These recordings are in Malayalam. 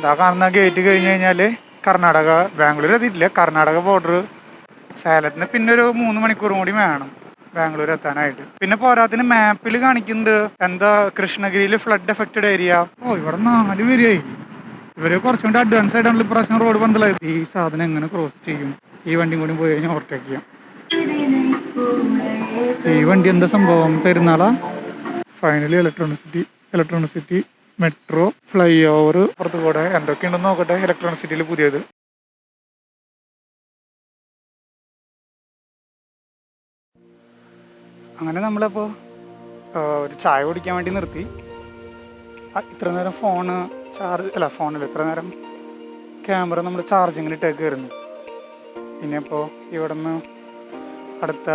ഇതാ കാണുന്ന ഗേറ്റ് കഴിഞ്ഞ് കഴിഞ്ഞാൽ കർണാടക, ബാംഗ്ലൂർ എത്തിയിട്ടില്ല, കർണാടക ബോർഡർ. സേലത്തിന് പിന്നെ ഒരു 3 മണിക്കൂറും കൂടി വേണം ബാംഗ്ലൂർ എത്താനായിട്ട്. പിന്നെ പോരാത്തിന് മാപ്പിൽ കാണിക്കുന്നത് എന്താ കൃഷ്ണഗിരിയിൽ ഫ്ലഡ് എഫക്റ്റഡ് ഏരിയ. ഇവിടെ 4 പേരായി. ഇവര് കുറച്ചും കൂടി അഡ്വാൻസ് ആയിട്ടാണ് ഇപ്രാവശ്യം റോഡ് പണിതുള്ളത്. ഈ സാധനം എങ്ങനെ ക്രോസ് ചെയ്യും? ഈ വണ്ടിയും കൂടി പോയി കഴിഞ്ഞാൽ ഓവർടേക്ക് ചെയ്യാം. ഈ വണ്ടി എന്താ സംഭവം? പെരുന്നാളാ? Finally Electronic City metro fly over പുറത്തു കൂടെ എന്തൊക്കെയുണ്ടെന്ന് നോക്കട്ടെ. ഇലക്ട്രോണിസിറ്റിയിൽ പുതിയത് അങ്ങനെ നമ്മളപ്പോൾ ഒരു ചായ കുടിക്കാൻ വേണ്ടി നിർത്തി. ഇത്ര നേരം ഫോണിൽ ഇത്ര നേരം ക്യാമറ നമ്മൾ ചാർജിങ്ങിന് ഇട്ടേക്കായിരുന്നു. പിന്നെ ഇപ്പോൾ ഇവിടെ നിന്ന് അടുത്ത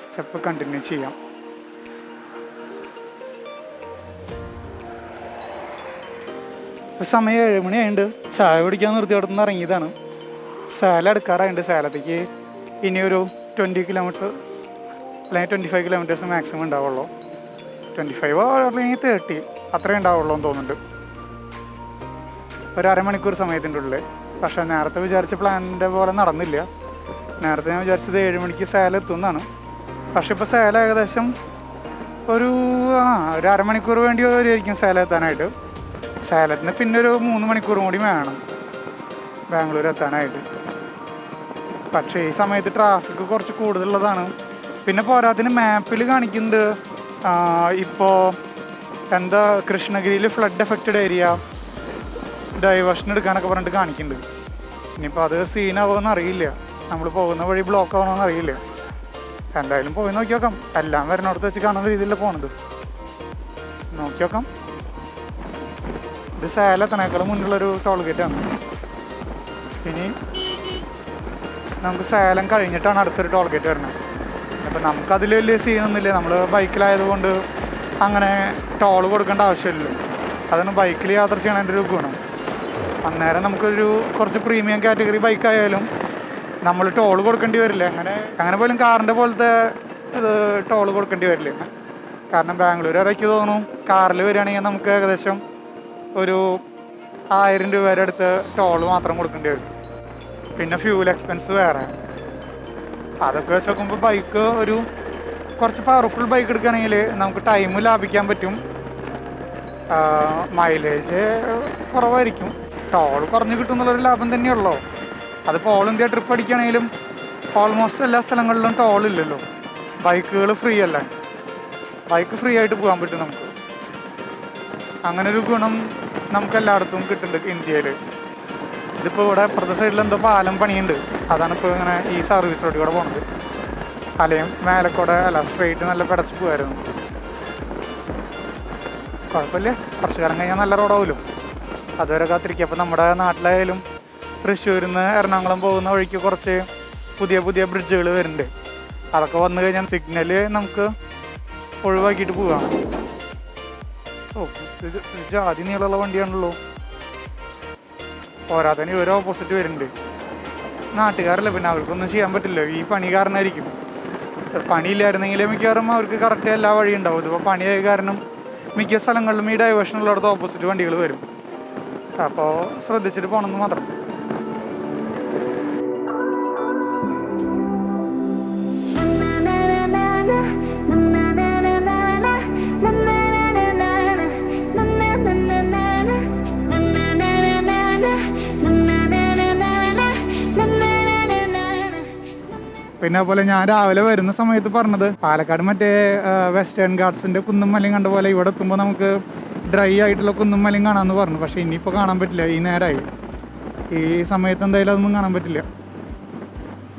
സ്റ്റെപ്പ് കണ്ടിന്യൂ ചെയ്യാം. സമയം 7 മണിയായിട്ടുണ്ട്. ചായ കുടിക്കാൻ നിർത്തി അവിടെ നിന്ന് ഇറങ്ങിയതാണ്. സേലം എടുക്കാറായിട്ടുണ്ട്. സേലത്തേക്ക് ഇനി ഒരു 20 കിലോമീറ്റേഴ്സ് അല്ലെങ്കിൽ 25 കിലോമീറ്റേഴ്സ് മാക്സിമം ഉണ്ടാവുള്ളൂ. 25 അല്ലെങ്കിൽ 30 അത്രേ ഉണ്ടാവുള്ളൂ എന്ന് തോന്നുന്നുണ്ട്. ഒരു അരമണിക്കൂർ സമയത്തിൻ്റെ ഉള്ളിൽ. പക്ഷേ നേരത്തെ വിചാരിച്ച പ്ലാനിൻ്റെ പോലെ നടന്നില്ല. നേരത്തെ ഞാൻ വിചാരിച്ചത് 7 മണിക്ക് സേലം എത്തുന്നതാണ്. പക്ഷെ ഇപ്പോൾ സേലം ഏകദേശം ഒരു അരമണിക്കൂർ വേണ്ടി വരുമായിരിക്കും സേലം എത്താനായിട്ട്. സേലത്തിന് പിന്നെ ഒരു 3 മണിക്കൂറും കൂടി വേണം ബാംഗ്ലൂർ എത്താനായിട്ട്. പക്ഷേ ഈ സമയത്ത് ട്രാഫിക് കുറച്ച് കൂടുതലുള്ളതാണ്. പിന്നെ പോരാത്തിന് മാപ്പിൽ കാണിക്കുന്നത് ഇപ്പോൾ എന്താ കൃഷ്ണഗിരിയിൽ ഫ്ലഡ് എഫക്റ്റഡ് ഏരിയ ഡൈവേർഷൻ എടുക്കാനൊക്കെ പറഞ്ഞിട്ട് കാണിക്കുന്നുണ്ട്. ഇനിയിപ്പോൾ അത് സീനാവുമെന്ന് അറിയില്ല. നമ്മൾ പോകുന്ന വഴി ബ്ലോക്ക് ആവണമെന്ന് അറിയില്ല. എന്തായാലും പോയി നോക്കി നോക്കാം. എല്ലാം വരുന്നിടത്ത് വെച്ച് കാണുന്ന രീതിയിലാണ് പോണത്. നോക്കി നോക്കാം. ഇത് സേലം എത്തണേക്കാളും മുന്നിലുള്ളൊരു ടോൾ ഗേറ്റാണ്. ഇനി നമുക്ക് സേലം കഴിഞ്ഞിട്ടാണ് അടുത്തൊരു ടോൾ ഗേറ്റ് വരുന്നത്. അപ്പം നമുക്കതിൽ വലിയ സീനൊന്നുമില്ല. നമ്മൾ ബൈക്കിലായതുകൊണ്ട് അങ്ങനെ ടോൾ കൊടുക്കേണ്ട ആവശ്യമില്ലല്ലോ. അതാണ് ബൈക്കിൽ യാത്ര ചെയ്യണതിൻ്റെ ഒരു ഗുണം. അന്നേരം നമുക്കൊരു കുറച്ച് പ്രീമിയം കാറ്റഗറി ബൈക്കായാലും നമ്മൾ ടോൾ കൊടുക്കേണ്ടി വരില്ല. അങ്ങനെ പോലും കാറിൻ്റെ പോലത്തെ ഇത് ടോൾ കൊടുക്കേണ്ടി വരില്ല. കാരണം ബാംഗ്ലൂർ ഇറക്കി തോന്നുന്നു കാറിൽ വരികയാണെങ്കിൽ നമുക്ക് ഏകദേശം ഒരു 1000 രൂപ വരെ അടുത്ത് ടോൾ മാത്രം കൊടുക്കേണ്ടി വരും. പിന്നെ ഫ്യൂൽ എക്സ്പെൻസ് വേറെ. അതൊക്കെ വെച്ച് നോക്കുമ്പോൾ ബൈക്ക് ഒരു കുറച്ച് പവർഫുൾ ബൈക്ക് എടുക്കുകയാണെങ്കിൽ നമുക്ക് ടൈം ലാഭിക്കാൻ പറ്റും. മൈലേജ് കുറവായിരിക്കും. ടോൾ കുറഞ്ഞ് കിട്ടുമെന്നുള്ളൊരു ലാഭം തന്നെയുള്ളൂ. അതിപ്പോൾ ഓൾ ഇന്ത്യ ട്രിപ്പ് അടിക്കുകയാണെങ്കിലും ഓൾമോസ്റ്റ് എല്ലാ സ്ഥലങ്ങളിലും ടോൾ ഇല്ലല്ലോ. ബൈക്കുകൾ ഫ്രീ അല്ലേ. ബൈക്ക് ഫ്രീ ആയിട്ട് പോകാൻ പറ്റും നമുക്ക്. അങ്ങനൊരു ഗുണം നമുക്ക് എല്ലായിടത്തും കിട്ടുന്നുണ്ട് ഇന്ത്യയിൽ. ഇതിപ്പോൾ ഇവിടെ അപ്പുറത്തെ സൈഡിൽ എന്തോ പാലം പണിയുണ്ട്. അതാണ് ഇപ്പോൾ ഇങ്ങനെ ഈ സർവീസ് റോഡിൽ കൂടെ പോണത്. അലയും മേലക്കൂടെ സ്ട്രെയിറ്റ് നല്ല പിടച്ച് പോകായിരുന്നു. കുഴപ്പമില്ല, കുറച്ച് കാലം കഴിഞ്ഞാൽ നല്ല റോഡാവുമല്ലോ. അതുവരെ കാത്തിരിക്കുക. അപ്പോൾ നമ്മുടെ നാട്ടിലായാലും തൃശ്ശൂരിൽ നിന്ന് എറണാകുളം പോകുന്ന വഴിക്ക് കുറച്ച് പുതിയ പുതിയ ബ്രിഡ്ജുകൾ വരുന്നുണ്ട്. അതൊക്കെ വന്നു കഴിഞ്ഞാൽ സിഗ്നൽ നമുക്ക് ഒഴിവാക്കിയിട്ട് പോകാം. ഇത് ജാതി നീളമുള്ള വണ്ടിയാണല്ലോ. പോരാത്തന്നെ ഇവർ ഓപ്പോസിറ്റ് വരുന്നുണ്ട്. നാട്ടുകാരല്ല, പിന്നെ അവർക്കൊന്നും ചെയ്യാൻ പറ്റില്ല. ഈ പണി കാരണമായിരിക്കും. പണിയില്ലായിരുന്നെങ്കിൽ മിക്കവാറും അവർക്ക് കറക്റ്റ് എല്ലാ വഴിയും ഉണ്ടാവും. ഇതിപ്പോൾ പണിയായ കാരണം മിക്ക സ്ഥലങ്ങളിലും ഈ ഡൈവേഷനുള്ളടത്ത് ഓപ്പോസിറ്റ് വണ്ടികൾ വരും. അപ്പോൾ ശ്രദ്ധിച്ചിട്ട് പോകണമെന്ന് മാത്രം. പിന്നെ അതുപോലെ ഞാൻ രാവിലെ വരുന്ന സമയത്ത് പറഞ്ഞത് പാലക്കാട് മറ്റേ വെസ്റ്റേൺ ഗാർഡ്സിൻ്റെ കുന്നും മലയും കണ്ട പോലെ ഇവിടെ എത്തുമ്പോൾ നമുക്ക് ഡ്രൈ ആയിട്ടുള്ള കുന്നും മലയും കാണാമെന്ന് പറഞ്ഞു. പക്ഷേ ഇനിയിപ്പോൾ കാണാൻ പറ്റില്ല. ഈ നേരമായി. ഈ സമയത്ത് എന്തായാലും അതൊന്നും കാണാൻ പറ്റില്ല.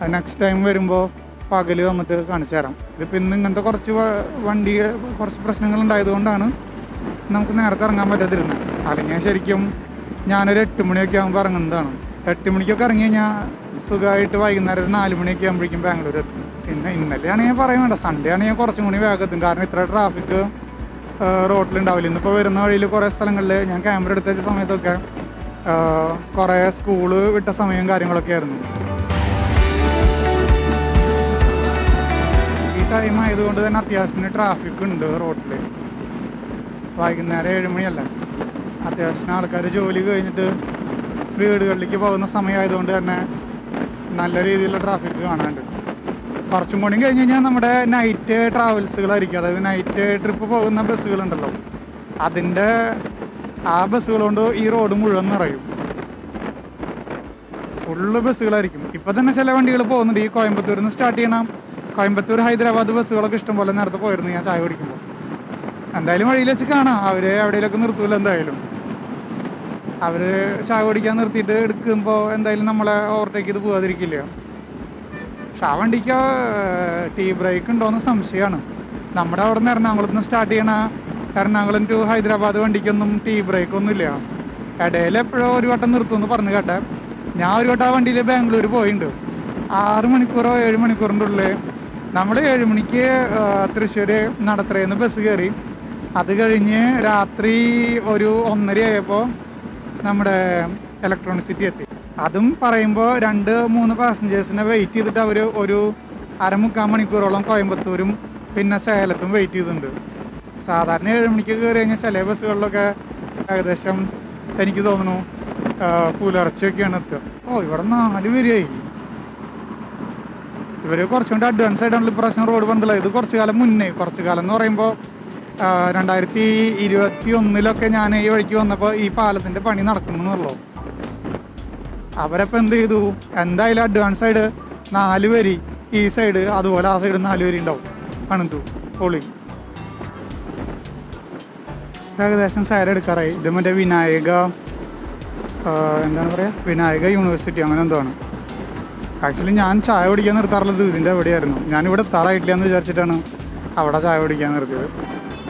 അത് നെക്സ്റ്റ് ടൈം വരുമ്പോൾ പകൽ വന്നിട്ട് കാണിച്ചു തരാം. ഇതിപ്പോൾ ഇന്ന് ഇങ്ങനത്തെ കുറച്ച് കുറച്ച് പ്രശ്നങ്ങളുണ്ടായതുകൊണ്ടാണ് നമുക്ക് നേരത്തെ ഇറങ്ങാൻ പറ്റാതിരുന്നത്. അല്ലെങ്കിൽ ശരിക്കും ഞാനൊരു 8 മണിയൊക്കെ ആകുമ്പോൾ ഇറങ്ങുന്നതാണ്. 8 മണിക്കൊക്കെ ഇറങ്ങി കഴിഞ്ഞാൽ സുഖമായിട്ട് വൈകുന്നേരം ഒരു 4 മണിയൊക്കെ ആകുമ്പോഴേക്കും ബാംഗ്ലൂർ എത്തും. പിന്നെ ഇന്നലെയാണ് ഞാൻ പറയാൻ വേണ്ട, സൺഡേ ആണ് ഞാൻ കുറച്ചും കൂടി വേഗം എത്തും. കാരണം ഇത്ര ട്രാഫിക് റോഡിലുണ്ടാവില്ല. ഇന്നിപ്പോൾ വരുന്ന വഴിയിൽ കുറേ സ്ഥലങ്ങളിൽ ഞാൻ ക്യാമറ എടുത്ത വെച്ച സമയത്തൊക്കെ കുറേ സ്കൂള് വിട്ട സമയവും കാര്യങ്ങളൊക്കെ ആയിരുന്നു. ഈ ടൈം ആയതുകൊണ്ട് തന്നെ അത്യാവശ്യത്തിന് ട്രാഫിക് ഉണ്ട് റോഡിൽ. വൈകുന്നേരം 7 മണിയല്ല. അത്യാവശ്യം ആൾക്കാർ ജോലി കഴിഞ്ഞിട്ട് വീടുകളിലേക്ക് പോകുന്ന സമയമായതുകൊണ്ട് തന്നെ നല്ല രീതിയിലുള്ള ട്രാഫിക് കാണാനുണ്ട്. കുറച്ചും കൂടി കഴിഞ്ഞ് കഴിഞ്ഞാൽ നമ്മുടെ നൈറ്റ് ട്രാവൽസുകളായിരിക്കും, അതായത് നൈറ്റ് ട്രിപ്പ് പോകുന്ന ബസ്സുകളുണ്ടല്ലോ, അതിൻ്റെ ആ ബസ്സുകൾ കൊണ്ട് ഈ റോഡ് മുഴുവൻ നിറയും. ഫുള്ള് ബസ്സുകളായിരിക്കും. ഇപ്പം തന്നെ ചില വണ്ടികൾ പോകുന്നുണ്ട്. ഈ കോയമ്പത്തൂരിൽ നിന്ന് സ്റ്റാർട്ട് ചെയ്യണം, കോയമ്പത്തൂർ ഹൈദരാബാദ് ബസ്സുകളൊക്കെ ഇഷ്ടംപോലെ നേരത്തെ പോയിരുന്നു ഞാൻ ചായ കുടിക്കുമ്പോൾ. എന്തായാലും വഴിയിൽ വെച്ച് കാണാം, അവർ എവിടെയെങ്കിലൊക്കെ നിർത്തൂല. എന്തായാലും അവർ ചായ കുടിക്കാൻ നിർത്തിയിട്ട് എടുക്കുമ്പോൾ എന്തായാലും നമ്മളെ ഓവർടേക്ക് ചെയ്ത് പോകാതിരിക്കില്ല. പക്ഷെ ആ വണ്ടിക്ക് ടീ ബ്രേക്ക് ഉണ്ടോയെന്ന് സംശയമാണ്. നമ്മുടെ അവിടെ നിന്ന് എറണാകുളത്ത് നിന്ന് സ്റ്റാർട്ട് ചെയ്യണ എറണാകുളം ടു ഹൈദരാബാദ് വണ്ടിക്കൊന്നും ടീ ബ്രേക്ക് ഒന്നുമില്ല. ഇടയിൽ എപ്പോഴോ ഒരു വട്ടം നിർത്തുമെന്ന് പറഞ്ഞു കേട്ടെ. ഞാൻ ഒരു വട്ടം ആ വണ്ടിയിൽ ബാംഗ്ലൂർ പോയിട്ടുണ്ട്. 6 മണിക്കൂറോ 7 മണിക്കൂറിൻ്റെ ഉള്ളിൽ നമ്മൾ 7 മണിക്ക് തൃശ്ശൂർ നടത്തറയിൽ നിന്ന് ബസ് കയറി. അത് കഴിഞ്ഞ് രാത്രി ഒരു 1:30 ആയപ്പോൾ നമ്മുടെ ഇലക്ട്രോണിക് സിറ്റി എത്തി. അതും പറയുമ്പോൾ 2-3 പാസഞ്ചേഴ്സിനെ വെയിറ്റ് ചെയ്തിട്ട് അവർ ഒരു 1/4 മണിക്കൂറോളം കോയമ്പത്തൂരും പിന്നെ സേലത്തും വെയിറ്റ് ചെയ്തിട്ടുണ്ട്. സാധാരണ 7 മണിക്ക് കയറി കഴിഞ്ഞാൽ ചില ബസ്സുകളിലൊക്കെ ഏകദേശം എനിക്ക് തോന്നുന്നു പുലർച്ചയൊക്കെയാണ് എത്തുക. ഇവിടെ 4 പേരായി. ഇവർ കുറച്ചും കൂടി അഡ്വാൻസ് ആയിട്ടാണല്ലോ ഇപ്രാവശ്യം റോഡ് പണിതല്ല. ഇത് കുറച്ച് കാലം മുന്നേ, കുറച്ച് കാലം എന്ന് പറയുമ്പോൾ 2021 ഞാൻ ഈ വഴിക്ക് വന്നപ്പോൾ ഈ പാലത്തിൻ്റെ പണി നടക്കണമെന്നുള്ളൂ. അവരപ്പോൾ എന്ത് ചെയ്തു, എന്തായാലും അഡ്വാൻസ് ആയിട്ട് 4 വരി ഈ സൈഡ്, അതുപോലെ ആ സൈഡ് 4 വരി ഉണ്ടാവും പണിതു പൊളി. ഏകദേശം സൈഡ് എടുക്കാറായി. ഇത് മറ്റേ എന്താണ് പറയുക, വിനായക യൂണിവേഴ്സിറ്റി അങ്ങനെ എന്തോ ആണ്. ആക്ച്വലി ഞാൻ ചായ കുടിക്കാൻ നിർത്താറുള്ളത് ഇതിൻ്റെ എവിടെയായിരുന്നു. ഞാനിവിടെ എത്താറായിട്ടില്ല എന്ന് വിചാരിച്ചിട്ടാണ് അവിടെ ചായ കുടിക്കാൻ നിർത്തിയത്.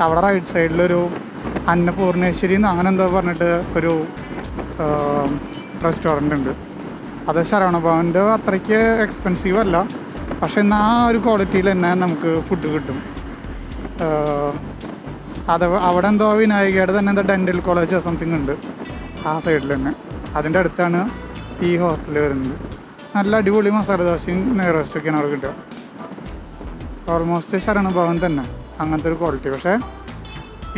അവിടെ റൈറ്റ് സൈഡിലൊരു അന്നപൂർണേശ്വരി എന്ന് അങ്ങനെ എന്തോ പറഞ്ഞിട്ട് ഒരു റെസ്റ്റോറൻ്റ് ഉണ്ട്. അത് ശരവണഭവൻ്റെ അത്രയ്ക്ക് എക്സ്പെൻസീവ് അല്ല, പക്ഷെ എന്നാൽ ആ ഒരു ക്വാളിറ്റിയിൽ തന്നെ നമുക്ക് ഫുഡ് കിട്ടും. അവിടെ എന്തോ വിനായകയുടെ തന്നെ എന്തോ ഡെൻ്റൽ കോളേജോ സംതിങ് ഉണ്ട് ആ സൈഡിൽ തന്നെ. അതിൻ്റെ അടുത്താണ് ഈ ഹോട്ടൽ വരുന്നത്. നല്ല അടിപൊളി മസാല ദോശയും നെയ്റോസ്റ്റൊക്കെയാണ് അവിടെ കിട്ടുക. ഓൾമോസ്റ്റ് ശരണഭവൻ തന്നെ അങ്ങനത്തെ ഒരു ക്വാളിറ്റി. പക്ഷേ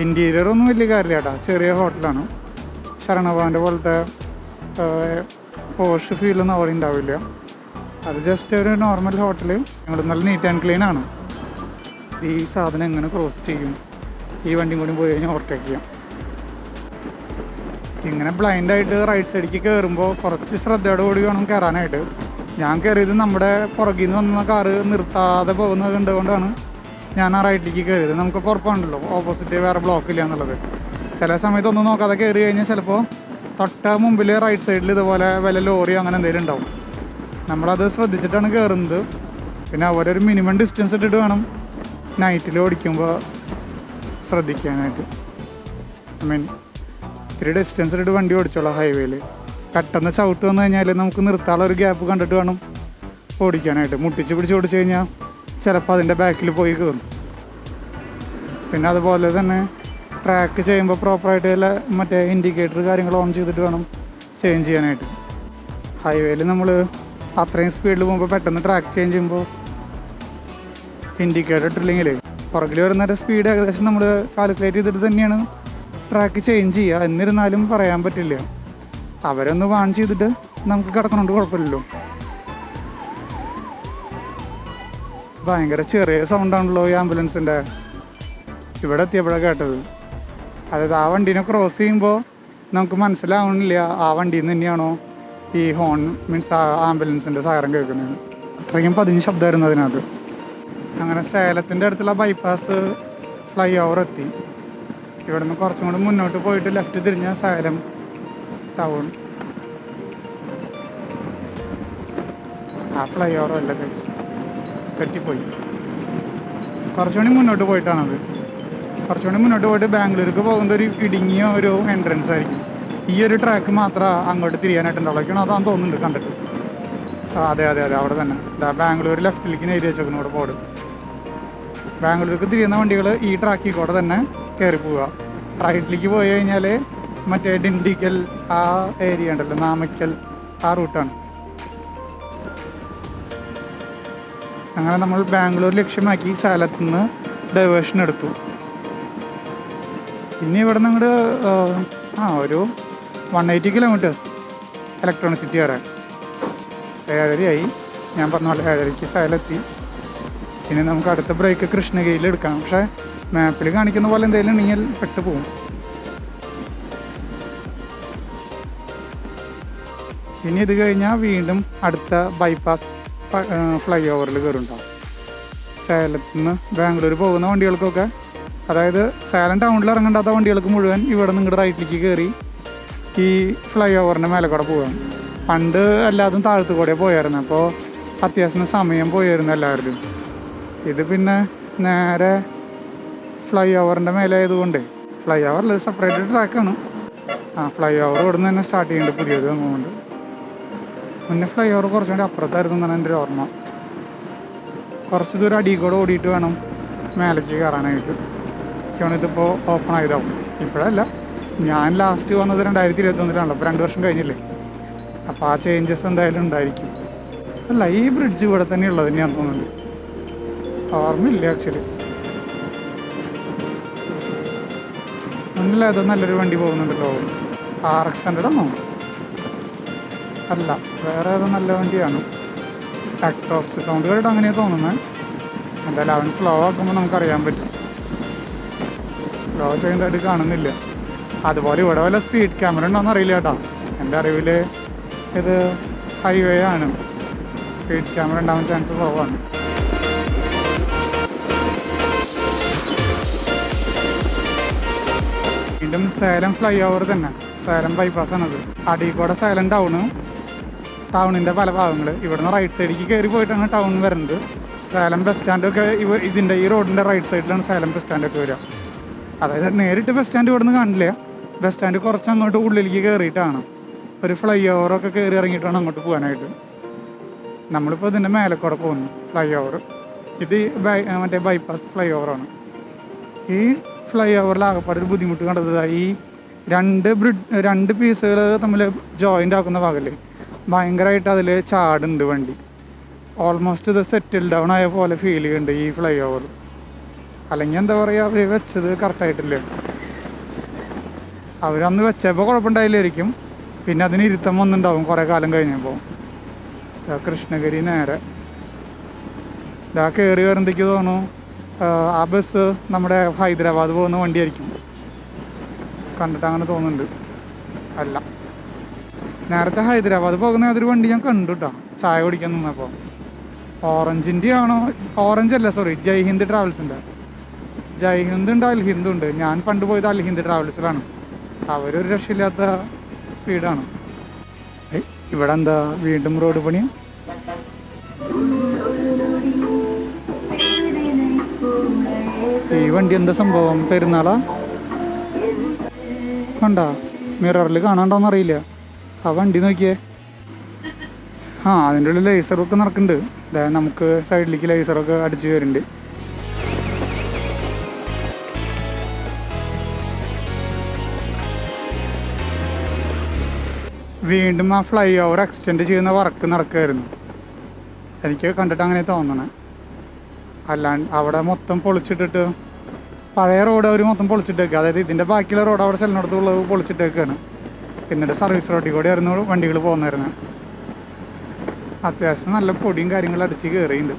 ഇൻറ്റീരിയർ ഒന്നും വലിയ കാര്യമില്ല കേട്ടോ, ചെറിയ ഹോട്ടലാണ്. ശരണഭവൻ്റെ പോലത്തെ പോഷ് ഫീലൊന്നും അവിടെ ഉണ്ടാവില്ല. അത് ജസ്റ്റ് ഒരു നോർമൽ ഹോട്ടൽ. ഞങ്ങൾ നല്ല നീറ്റ് ആൻഡ് ക്ലീൻ ആണ്. ഈ സാധനം എങ്ങനെ ക്രോസ് ചെയ്യും, ഈ വണ്ടിയും കൂടി പോയി കഴിഞ്ഞാൽ ഓവർടേക്ക് ചെയ്യാം. ഇങ്ങനെ ബ്ലൈൻഡായിട്ട് റൈറ്റ് സൈഡിലേക്ക് കയറുമ്പോൾ കുറച്ച് ശ്രദ്ധയോടെ കൂടി വേണം കയറാനായിട്ട്. ഞാൻ കയറിയത് നമ്മുടെ പുറകിൽ നിന്ന് വന്ന കാറ് നിർത്താതെ പോകുന്നത് കണ്ടുകൊണ്ടാണ് ഞാൻ ആ റൈറ്റിലേക്ക് കയറിയത്. നമുക്ക് ഉറപ്പാണല്ലോ ഓപ്പോസിറ്റ് വേറെ ബ്ലോക്ക് ഇല്ല എന്നുള്ളത്. ചില സമയത്ത് ഒന്നും നോക്കാതെ കയറി കഴിഞ്ഞാൽ ചിലപ്പോൾ തൊട്ട മുമ്പിൽ റൈറ്റ് സൈഡിൽ ഇതുപോലെ വല്ല ലോറി അങ്ങനെ എന്തെങ്കിലും ഉണ്ടാവും. നമ്മളത് ശ്രദ്ധിച്ചിട്ടാണ് കയറുന്നത്. പിന്നെ അവരൊരു മിനിമം ഡിസ്റ്റൻസ് ഇട്ടിട്ട് വേണം നൈറ്റിൽ ഓടിക്കുമ്പോൾ ശ്രദ്ധിക്കാനായിട്ട്. ഇത്തിരി ഡിസ്റ്റൻസ് ഇട്ടിട്ട് വണ്ടി ഓടിച്ചോളാം ഹൈവേയിൽ. പെട്ടെന്ന് ചവിട്ട് വന്നു കഴിഞ്ഞാൽ നമുക്ക് നിർത്താനുള്ള ഒരു ഗ്യാപ്പ് കണ്ടിട്ട് വേണം ഓടിക്കാനായിട്ട്. മുട്ടിച്ച് പിടിച്ച് ഓടിച്ചു കഴിഞ്ഞാൽ ചിലപ്പോൾ അതിൻ്റെ ബാക്കിൽ പോയി കയറും. പിന്നെ അതുപോലെ തന്നെ ട്രാക്ക് ചെയ്യുമ്പോൾ പ്രോപ്പറായിട്ട് മറ്റേ ഇൻഡിക്കേറ്റർ കാര്യങ്ങൾ ഓൺ ചെയ്തിട്ട് വേണം ചേഞ്ച് ചെയ്യാനായിട്ട്. ഹൈവേയിൽ നമ്മൾ അത്രയും സ്പീഡിൽ പോകുമ്പോൾ പെട്ടെന്ന് ട്രാക്ക് ചേഞ്ച് ചെയ്യുമ്പോൾ ഇൻഡിക്കേറ്റർ ഇട്ടില്ലെങ്കിൽ പുറകിൽ വരുന്നവരുടെ സ്പീഡ് ഏകദേശം നമ്മൾ കാൽക്കുലേറ്റ് ചെയ്തിട്ട് തന്നെയാണ് ട്രാക്ക് ചേഞ്ച് ചെയ്യുക. എന്നിരുന്നാലും പറയാൻ പറ്റില്ല, അവരൊന്ന് വാൺ ചെയ്തിട്ട് നമുക്ക് കിടക്കണോണ്ട് കുഴപ്പമില്ലല്ലോ. ഭയങ്കര ചെറിയ സൗണ്ടാണല്ലോ ഈ ആംബുലൻസിൻ്റെ. ഇവിടെ എത്തിയപ്പോഴാണ് കേട്ടത്. അതായത് ആ വണ്ടീനെ ക്രോസ് ചെയ്യുമ്പോൾ നമുക്ക് മനസ്സിലാവണില്ല ആ വണ്ടിയിൽ നിന്ന് തന്നെയാണോ ഈ ഹോൺ മീൻസ് ആ ആംബുലൻസിൻ്റെ സൈറൻ കേൾക്കുന്നത്. അത്രയും പതിഞ്ഞ ശബ്ദമായിരുന്നു അതിനകത്ത്. അങ്ങനെ സേലത്തിൻ്റെ അടുത്തുള്ള ബൈപ്പാസ് ഫ്ലൈ ഓവർ എത്തി. ഇവിടെ നിന്ന് കുറച്ചും കൂടി മുന്നോട്ട് പോയിട്ട് ലെഫ്റ്റ് തിരിഞ്ഞാൽ സേലം ടൗൺ. ആ ഫ്ലൈ ഓവർ അല്ല കഴിച്ച് തെറ്റിപ്പോയി. കുറച്ചുകൂടി മുന്നോട്ട് പോയിട്ടാണത്. കുറച്ചുകൂടി മുന്നോട്ട് പോയിട്ട് ബാംഗ്ലൂർക്ക് പോകുന്ന ഒരു ഇടുങ്ങിയ ഒരു എൻട്രൻസ് ആയിരിക്കും. ഈ ഒരു ട്രാക്ക് മാത്രം അങ്ങോട്ട് തിരിയാനായിട്ടുണ്ടാവുള്ളൂ. അതാന്ന് തോന്നുന്നുണ്ട് കണ്ടിട്ട്. അതെ അതെ അതെ, അവിടെ തന്നെ ബാംഗ്ലൂർ ലെഫ്റ്റിലേക്ക് എഴുതി വെച്ചേക്കുന്നു ഇവിടെ ബോർഡ്. ബാംഗ്ലൂർക്ക് തിരിയുന്ന വണ്ടികൾ ഈ ട്രാക്കിൽ കൂടെ തന്നെ കയറി പോവുക. റൈറ്റിലേക്ക് പോയി കഴിഞ്ഞാൽ മറ്റേ ഡിണ്ടിക്കൽ ആ ഏരിയ ഉണ്ടല്ലോ, നാമക്കൽ, ആ റൂട്ടാണ്. അങ്ങനെ നമ്മൾ ബാംഗ്ലൂർ ലക്ഷ്യമാക്കി സേലത്ത് നിന്ന് ഡൈവേഷൻ എടുത്തു. ഇനി ഇവിടെ നിന്ന് ഒരു 180 കിലോമീറ്റേഴ്സ് ഇലക്ട്രോണിക് സിറ്റി വരാൻ. 7:30 ഞാൻ പറഞ്ഞ പോലെ 7:30 സേലെത്തി. ഇനി നമുക്ക് അടുത്ത ബ്രേക്ക് കൃഷ്ണഗിരിയിൽ എടുക്കാം. പക്ഷേ മാപ്പിൽ കാണിക്കുന്ന പോലെ എന്തെങ്കിലും ഉണ്ടെങ്കിൽ പെട്ട് പോകും. ഇനി ഇത് കഴിഞ്ഞാൽ വീണ്ടും അടുത്ത ബൈപ്പാസ് ഫ്ലൈ ഓവറിൽ കയറുണ്ടാവും. സേലത്ത് നിന്ന് ബാംഗ്ലൂർ പോകുന്ന വണ്ടികൾക്കൊക്കെ, അതായത് സേലം ടൗണിൽ ഇറങ്ങേണ്ടാത്ത വണ്ടികൾക്ക് മുഴുവൻ ഇവിടെ നിങ്ങളുടെ റൈറ്റിലേക്ക് കയറി ഈ ഫ്ലൈ ഓവറിൻ്റെ മേലെ കൂടെ പോകാം. പണ്ട് എല്ലാതും താഴത്തു കൂടെ പോയായിരുന്നു. അപ്പോൾ അത്യാവശ്യം സമയം പോയായിരുന്നു എല്ലാവരുടെയും. ഇത് പിന്നെ നേരെ ഫ്ലൈ ഓവറിൻ്റെ മേലെ ആയതുകൊണ്ട് ഫ്ലൈ ഓവറിൽ സെപ്പറേറ്റ് ട്രാക്കാണ്. ഫ്ലൈ ഓവർ ഇവിടെ നിന്ന് തന്നെ സ്റ്റാർട്ട് ചെയ്യുന്നുണ്ട് പുതിയത് വന്നുകൊണ്ട്. മുന്നേ ഫ്ലൈ ഓവർ കുറച്ചുകൂടി അപ്പുറത്തായിരുന്നു എന്നാണ് എൻ്റെ ഒരു ഓർമ്മ. കുറച്ച് ദൂരം അടിയിൽ കൂടെ ഓടിയിട്ട് വേണം മേലേക്ക് കയറാനായിട്ട്. ഇതിപ്പോൾ ഓപ്പൺ ആയതാവും. ഇപ്പോഴല്ല, ഞാൻ ലാസ്റ്റ് വന്നത് 2021 അപ്പോൾ 2 വർഷം കഴിഞ്ഞില്ലേ. അപ്പോൾ ആ ചേഞ്ചസ് എന്തായാലും ഉണ്ടായിരിക്കും. അല്ല, ഈ ബ്രിഡ്ജ് ഇവിടെ തന്നെ ഉള്ളത് ഞാൻ തോന്നുന്നുണ്ട്. ഓർമ്മയില്ല ആക്ച്വലി. മുന്നിൽ അത് നല്ലൊരു വണ്ടി പോകുന്നുണ്ടല്ലോ. RX-100 ആണോ? അല്ല, വേറെ ഏതോ നല്ല വണ്ടിയാണ്. എക്സ്ട്രോസ്റ്റ് സൗണ്ട് കേട്ട് അങ്ങനെയാണ് തോന്നുന്നത്. എന്തായാലും അവൻ സ്ലോ ആക്കുമ്പോൾ നമുക്കറിയാൻ പറ്റും. സ്ലോ ചെയ്യുന്നതായിട്ട് കാണുന്നില്ല. അതുപോലെ ഇവിടെ വല്ല സ്പീഡ് ക്യാമറ ഉണ്ടോയെന്ന് അറിയില്ല കേട്ടോ. എൻ്റെ അറിവിൽ ഇത് ഹൈവേ ആണ്. സ്പീഡ് ക്യാമറ ഉണ്ടാവാൻ ചാൻസ് കുറവാണ്. വീണ്ടും സേലം ഫ്ലൈ ഓവർ തന്നെ, സേലം ബൈപ്പാസാണത്. അടീക്കോടെ സേലം ടൗണിൻ്റെ പല ഭാഗങ്ങൾ. ഇവിടുന്ന് റൈറ്റ് സൈഡിലേക്ക് കയറി പോയിട്ടാണ് ടൗൺ വരുന്നത്. സേലം ബസ് സ്റ്റാൻഡൊക്കെ ഇതിൻ്റെ ഈ റോഡിൻ്റെ റൈറ്റ് സൈഡിലാണ് സേലം ബസ് സ്റ്റാൻഡൊക്കെ വരിക. അതായത് നേരിട്ട് ബസ് സ്റ്റാൻഡ് ഇവിടുന്ന് കാണില്ല. ബസ് സ്റ്റാൻഡ് കുറച്ച് അങ്ങോട്ട് ഉള്ളിലേക്ക് കയറിയിട്ടാണ്. ഒരു ഫ്ലൈ ഓവറൊക്കെ കയറി ഇറങ്ങിയിട്ടാണ് അങ്ങോട്ട് പോകാനായിട്ട്. നമ്മളിപ്പോൾ ഇതിൻ്റെ മേലെ കൂടെ പോകുന്നു ഫ്ലൈ ഓവർ. ഇത് മറ്റേ ബൈപ്പാസ് ഫ്ലൈ ഓവറാണ്. ഈ ഫ്ലൈ ഓവറിൽ ആകപ്പാട് ഒരു ബുദ്ധിമുട്ട് കണ്ടത് ഈ രണ്ട് പീസുകൾ തമ്മിൽ ജോയിൻ്റ് ആക്കുന്ന ഭാഗമല്ലേ, ഭയങ്കരമായിട്ട് അതിൽ ചാടുണ്ട് വണ്ടി. ഓൾമോസ്റ്റ് ഇത് സെറ്റിൽ ഡൗൺ ആയ പോലെ ഫീൽ ചെയ്യുന്നുണ്ട് ഈ ഫ്ലൈ ഓവർ. അല്ലെങ്കിൽ എന്താ പറയുക, അവർ വെച്ചത് കറക്റ്റായിട്ടില്ല. അവരന്ന് വെച്ചപ്പോൾ കുഴപ്പമുണ്ടായില്ലായിരിക്കും. പിന്നെ അതിന് ഇരുത്തം വന്നിട്ടുണ്ടാവും കുറേ കാലം കഴിഞ്ഞപ്പോൾ. കൃഷ്ണഗിരി നേരെ ഇതാ കയറി വരുന്നതിക്ക് തോന്നുന്നു ആ ബസ് നമ്മുടെ ഹൈദരാബാദ് പോകുന്ന വണ്ടിയായിരിക്കും. കണ്ടിട്ട് അങ്ങനെ തോന്നുന്നുണ്ട്. അല്ല, നേരത്തെ ഹൈദരാബാദ് പോകുന്ന അതൊരു വണ്ടി ഞാൻ കണ്ടു കേട്ടോ, ചായ കുടിക്കാൻ നിന്നപ്പോൾ. ഓറഞ്ചിൻ്റെ ആണോ? ഓറഞ്ച് അല്ല, സോറി, ജയ്ഹിന്ദ് ട്രാവൽസിൻ്റെ. ജയ്ഹിന്ദ് ഉണ്ട്, അൽഹിന്ദ് ഉണ്ട്. ഞാൻ പണ്ട് പോയത് അൽഹിന്ദ് ട്രാവൽസിലാണ്. അവരൊരു രക്ഷയില്ലാത്ത സ്പീഡാണ്. ഇവിടെ എന്താ വീണ്ടും റോഡ് പണിയാ? ഈ വണ്ടി എന്താ സംഭവം? പെരുന്നാളാ? കണ്ടാ മിററിൽ കാണാണ്ടോന്ന് അറിയില്ല. ആ വണ്ടി നോക്കിയേ. അതിൻ്റെ ഉള്ളിൽ ലേസറൊക്കെ നടക്കുന്നുണ്ട്. അതായത് നമുക്ക് സൈഡിലേക്ക് ലേസറൊക്കെ അടിച്ചു വരുന്നുണ്ട്. വീണ്ടും ആ ഫ്ലൈ ഓവർ എക്സ്റ്റെൻഡ് ചെയ്യുന്ന വർക്ക് നടക്കുമായിരുന്നു. എനിക്ക് കണ്ടിട്ട് അങ്ങനെ തോന്നണേ. അല്ലാണ്ട് അവിടെ മൊത്തം പൊളിച്ചിട്ടിട്ട്, പഴയ റോഡ് അവർ മൊത്തം പൊളിച്ചിട്ടേക്കുക. അതായത് ഇതിൻ്റെ ബാക്കിയുള്ള റോഡ് അവിടെ ചെല്ലിനടുത്തുള്ളത് പൊളിച്ചിട്ടേക്കാണ്. എന്നിട്ട് സർവീസ് റോഡിൽ കൂടെ ആയിരുന്നു വണ്ടികൾ പോകുന്നായിരുന്നത്. അത്യാവശ്യം നല്ല പൊടിയും കാര്യങ്ങളും അടിച്ച് കയറിയുണ്ട്.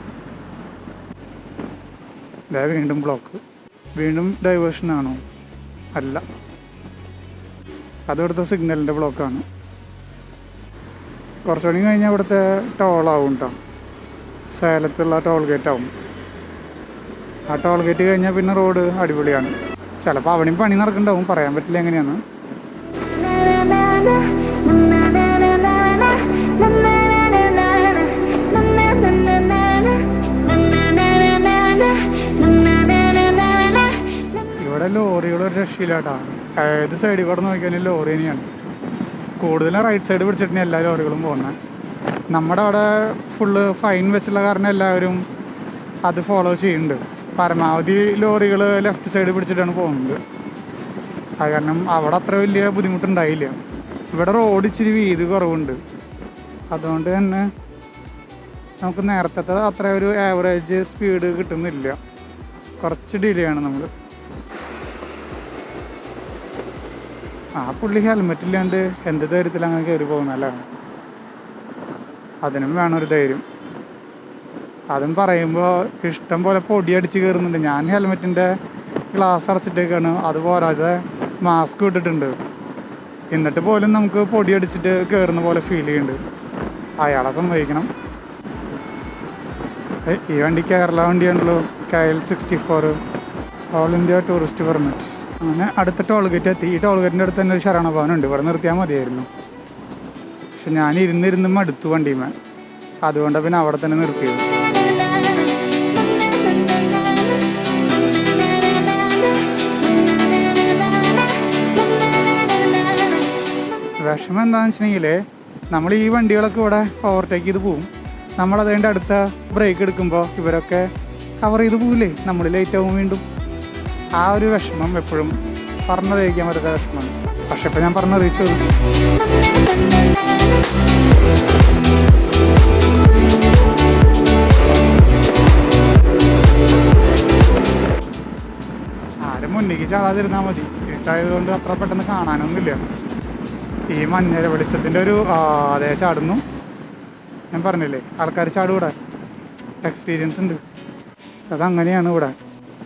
ഇതേ വീണ്ടും ബ്ലോക്ക്. വീണ്ടും ഡൈവേഷനാണോ? അല്ല, അതിവിടുത്തെ സിഗ്നലിൻ്റെ ബ്ലോക്കാണ്. കുറച്ചുകൂടി കഴിഞ്ഞാൽ ഇവിടുത്തെ ടോളാവും കേട്ടോ. സേലത്തുള്ള ടോൾ ഗേറ്റ് ആവും. ആ ടോൾ ഗേറ്റ് കഴിഞ്ഞാൽ പിന്നെ റോഡ് അടിപൊളിയാണ്. ചിലപ്പോൾ അവിടെയും പണി നടക്കുന്നുണ്ടാവും, പറയാൻ പറ്റില്ല എങ്ങനെയാണ്. ഇവിടെ ലോറികൾ ഒരു രക്ഷയില്ലാട്ടാ. ഏത് സൈഡിൽ കൂടെ നോക്കിയാലും ലോറി തന്നെയാണ്. കൂടുതലും റൈറ്റ് സൈഡ് പിടിച്ചിട്ടാണ് എല്ലാ ലോറികളും പോകുന്നത്. നമ്മുടെ അവിടെ ഫുള്ള് ഫൈൻ വെച്ചുള്ള കാരണം എല്ലാവരും അത് ഫോളോ ചെയ്യുന്നുണ്ട്. പരമാവധി ലോറികൾ ലെഫ്റ്റ് സൈഡ് പിടിച്ചിട്ടാണ് പോകുന്നത്. അത് കാരണം അവിടെ അത്ര വലിയ ബുദ്ധിമുട്ടുണ്ടായില്ല. ഇവിടെ റോഡ് ഇച്ചിരി വീതി കുറവുണ്ട്. അതുകൊണ്ട് തന്നെ നമുക്ക് നേരത്തെ അത്ര ഒരു ആവറേജ് സ്പീഡ് കിട്ടുന്നില്ല. കുറച്ച് ഡിലേ ആണ് നമ്മൾ. ആ പുള്ളി ഹെൽമെറ്റ് ഇല്ലാണ്ട് എന്ത് ധൈര്യത്തിൽ അങ്ങനെ കയറി പോകുന്നല്ല. അതിനും വേണം ഒരു ധൈര്യം. അതും പറയുമ്പോൾ ഇഷ്ടം പോലെ പൊടി അടിച്ച് കയറുന്നുണ്ട്. ഞാൻ ഹെൽമെറ്റിൻ്റെ ഗ്ലാസ് അടച്ചിട്ടേക്കാണ്, അത് പോരാതെ മാസ്ക് ഇട്ടിട്ടുണ്ട്. എന്നിട്ട് പോലും നമുക്ക് പൊടി അടിച്ചിട്ട് കയറുന്ന പോലെ ഫീൽ ചെയ്യുന്നുണ്ട്. അയാളെ സമ്മതിക്കണം. ഈ വണ്ടി കേരള വണ്ടിയാണല്ലോ, KL64 all India tourist permit. അങ്ങനെ അടുത്ത ടോൾ ഗേറ്റ് എത്തി. ഈ ടോൾ ഗേറ്റിൻ്റെ അടുത്ത് തന്നെ ഒരു ശരവണ ഭവനുണ്ട്. ഇവിടെ നിർത്തിയാൽ മതിയായിരുന്നു. പക്ഷെ ഞാൻ ഇരുന്നിരുന്ന് മടുത്തു വണ്ടിയുമേ, അതുകൊണ്ട് പിന്നെ അവിടെ തന്നെ നിർത്തിയത്. വിഷമം എന്താണെന്ന് വെച്ചിട്ടുണ്ടെങ്കിൽ നമ്മൾ ഈ വണ്ടികളൊക്കെ ഇവിടെ ഓവർടേക്ക് ചെയ്ത് പോവും. നമ്മളതേണ്ട അടുത്ത ബ്രേക്ക് എടുക്കുമ്പോൾ ഇവരൊക്കെ കവർ ചെയ്ത് പോവില്ലേ, നമ്മൾ ലേറ്റ് ആവും വീണ്ടും. ആ ഒരു വിഷമം എപ്പോഴും പറഞ്ഞറിയിക്കാൻ പറ്റാത്ത വിഷമമാണ്. പക്ഷെ ഇപ്പം ഞാൻ പറഞ്ഞറിയിച്ചത് ആരും മുന്നിലേക്ക് ചാടാതിരുന്നാൽ മതി. ഇരുട്ടായതുകൊണ്ട് അത്ര പെട്ടെന്ന് കാണാനൊന്നുമില്ല. ഈ മഞ്ഞ വെളിച്ചത്തിൻ്റെ ഒരു അതേ ചാടുന്നു. ഞാൻ പറഞ്ഞില്ലേ, ആൾക്കാർ ചാടും ഇവിടെ, എക്സ്പീരിയൻസ് ഉണ്ട്. അതങ്ങനെയാണ് ഇവിടെ.